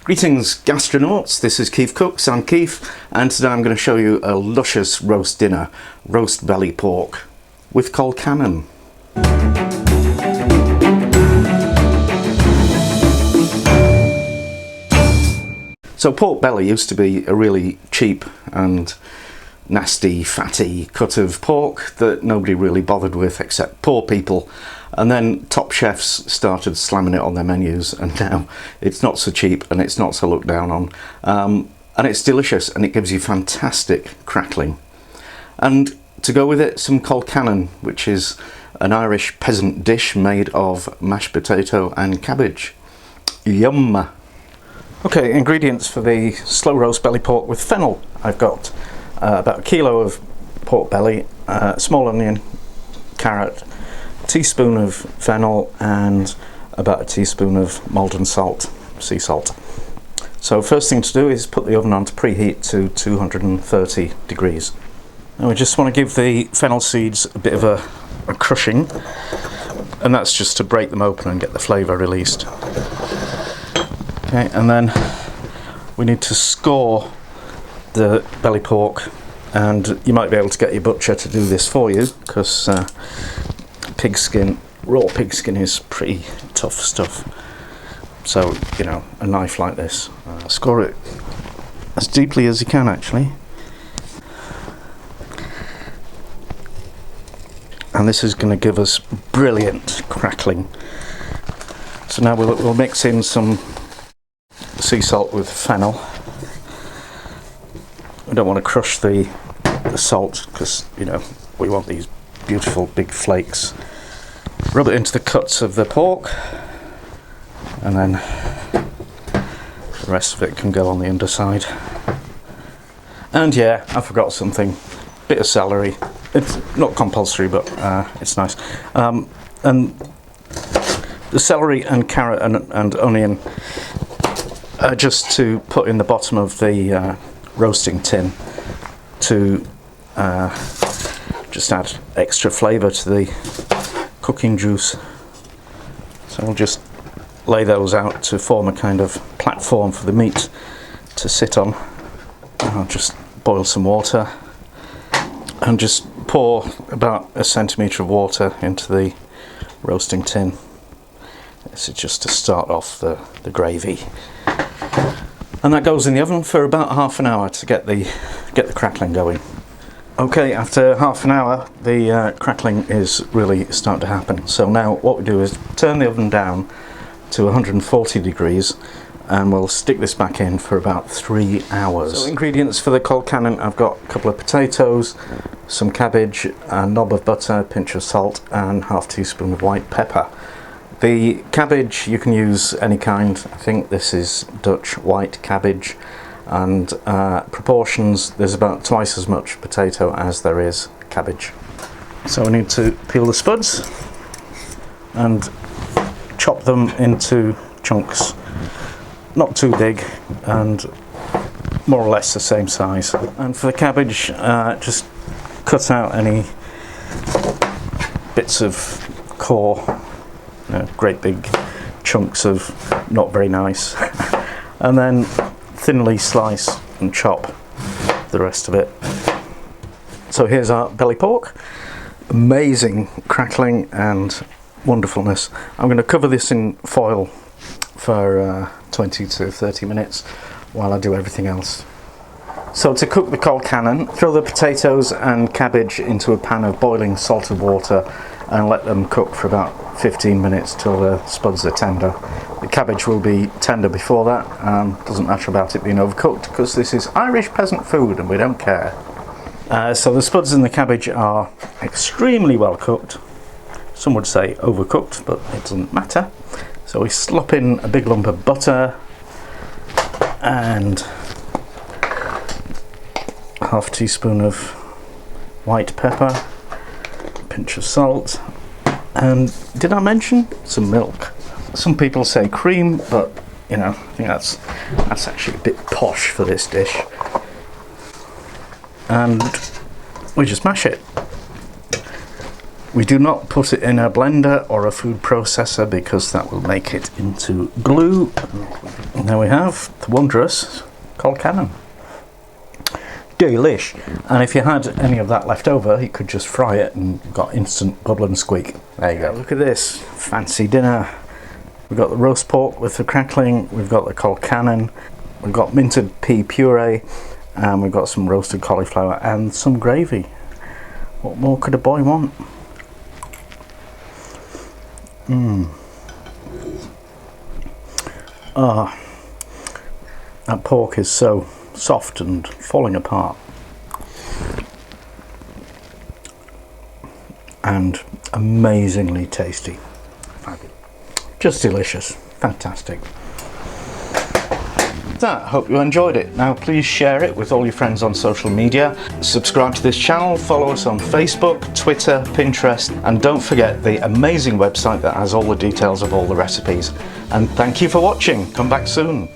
Greetings gastronauts, this is Keith Cooks, I'm Keith, and today I'm going to show you a luscious roast dinner, roast belly pork with Colcannon. So pork belly used to be a really cheap and nasty, fatty cut of pork that nobody really bothered with except poor people. And then top chefs started slamming it on their menus, and now it's not so cheap and it's not so looked down on. And it's delicious and it gives you fantastic crackling. And to go with it, some Colcannon, which is an Irish peasant dish made of mashed potato and cabbage. Yum! Okay, ingredients for the slow roast belly pork with fennel. I've got about a kilo of pork belly, small onion, carrot, a teaspoon of fennel and about a teaspoon of Maldon salt, sea salt. So first thing to do is put the oven on to preheat to 230 degrees. Now we just want to give the fennel seeds a bit of a crushing, and that's just to break them open and get the flavour released. Okay, and then we need to score the belly pork, and you might be able to get your butcher to do this for you because pig skin, raw pig skin is pretty tough stuff. So, you know, a knife like this, score it as deeply as you can actually. And this is going to give us brilliant crackling. So now we'll mix in some sea salt with fennel. We don't want to crush the salt because, you know, we want these beautiful big flakes. Rub it into the cuts of the pork, and then the rest of it can go on the underside. And yeah, I forgot something, bit of celery. It's not compulsory, but it's nice. And the celery and carrot and onion are just to put in the bottom of the roasting tin to just add extra flavour to the cooking juice. So we'll just lay those out to form a kind of platform for the meat to sit on. I'll just boil some water and just pour about a centimetre of water into the roasting tin. This is just to start off the gravy. And that goes in the oven for about half an hour to get the crackling going. Okay, after half an hour the crackling is really starting to happen. So now what we do is turn the oven down to 140 degrees and we'll stick this back in for about 3 hours. So ingredients for the Colcannon: I've got a couple of potatoes, some cabbage, a knob of butter, a pinch of salt and half teaspoon of white pepper. The cabbage you can use any kind. I think this is Dutch white cabbage, and proportions, there's about twice as much potato as there is cabbage. So we need to peel the spuds and chop them into chunks, not too big and more or less the same size. And for the cabbage, just cut out any bits of core, great big chunks of not very nice, and then thinly slice and chop the rest of it. So here's our belly pork. Amazing crackling and wonderfulness. I'm going to cover this in foil for 20 to 30 minutes while I do everything else. So to cook the Colcannon, throw the potatoes and cabbage into a pan of boiling salted water and let them cook for about 15 minutes till the spuds are tender. The cabbage will be tender before that. Doesn't matter about it being overcooked because this is Irish peasant food and we don't care. So the spuds and the cabbage are extremely well cooked. Some would say overcooked, but it doesn't matter. So we slop in a big lump of butter and half a teaspoon of white pepper, a pinch of salt, and did I mention some milk? Some people say cream, but you know, I think that's actually a bit posh for this dish. And we just mash it. We do not put it in a blender or a food processor because that will make it into glue. And there we have the wondrous Colcannon. Delish. And if you had any of that left over, you could just fry it and got instant bubble and squeak. There you go. Look at this fancy dinner. We've got the roast pork with the crackling, we've got the Colcannon, we've got minted pea puree, and we've got some roasted cauliflower and some gravy. What more could a boy want? That pork is so soft and falling apart. And amazingly tasty. Just delicious. Fantastic. That, hope you enjoyed it. Now please share it with all your friends on social media. Subscribe to this channel, follow us on Facebook, Twitter, Pinterest, and don't forget the amazing website that has all the details of all the recipes. And thank you for watching. Come back soon.